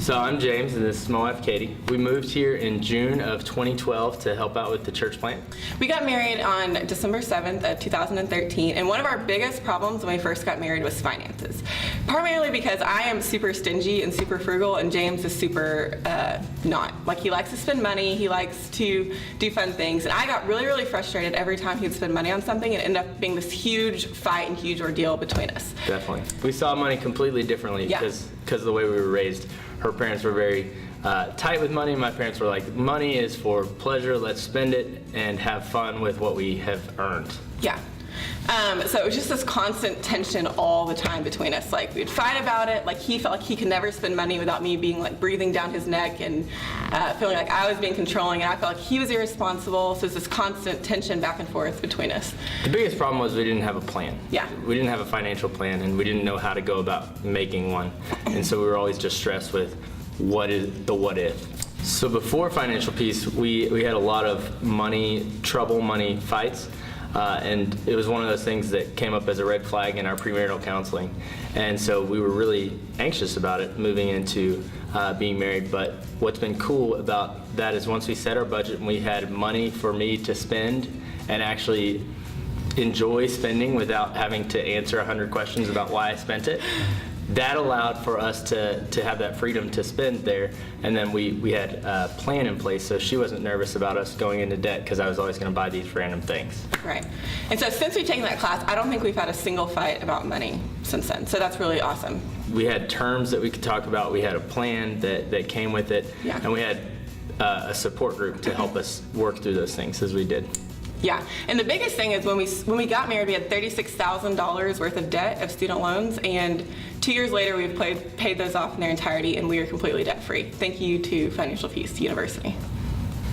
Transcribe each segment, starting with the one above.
So I'm James, and this is my wife, Katie. We moved here in June of 2012 to help out with the church plant. We got married on December 7th of 2013, and one of our biggest problems when we first got married was finances. Primarily because I am super stingy and super frugal, and James is super not. Like, he likes to spend money, he likes to do fun things, and I got really, really frustrated every time he'd spend money on something, and it ended up being this huge fight and huge ordeal between us. Definitely. We saw money completely differently because of the way we were raised. Her parents were very tight with money. My parents were like, money is for pleasure, let's spend it and have fun with what we have earned. Yeah. So it was just this constant tension all the time between us. Like, we'd fight about it. Like, he felt like he could never spend money without me being like breathing down his neck and feeling like I was being controlling, and I felt like he was irresponsible. So it's this constant tension back and forth between us. The biggest problem was we didn't have a plan. Yeah. We didn't have a financial plan, and we didn't know how to go about making one. And so we were always just stressed with what if. So before financial peace, we had a lot of money fights. And it was one of those things that came up as a red flag in our premarital counseling. And so we were really anxious about it moving into being married. But what's been cool about that is once we set our budget and we had money for me to spend and actually enjoy spending without having to answer 100 questions about why I spent it, that allowed for us to have that freedom to spend there. And then we had a plan in place, so she wasn't nervous about us going into debt because I was always going to buy these random things. Right. And so since we've taken that class, I don't think we've had a single fight about money since then. So that's really awesome. We had terms that we could talk about. We had a plan that came with it. Yeah. And we had a support group to help us work through those things as we did. Yeah, and the biggest thing is when we got married, we had $36,000 worth of debt of student loans, and 2 years later we've paid those off in their entirety, and we are completely debt-free. Thank you to Financial Peace University.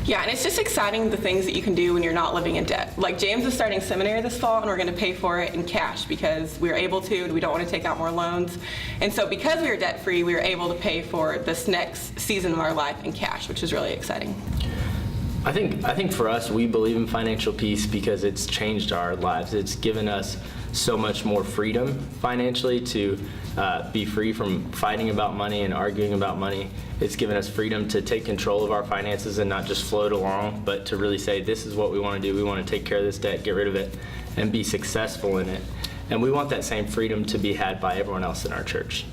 Yeah, and it's just exciting the things that you can do when you're not living in debt. Like, James is starting seminary this fall, and we're going to pay for it in cash because we're able to, and we don't want to take out more loans. And so because we are debt-free, we were able to pay for this next season of our life in cash, which is really exciting. I think for us, we believe in financial peace because it's changed our lives. It's given us so much more freedom financially to be free from fighting about money and arguing about money. It's given us freedom to take control of our finances and not just float along, but to really say, this is what we want to do. We want to take care of this debt, get rid of it, and be successful in it. And we want that same freedom to be had by everyone else in our church.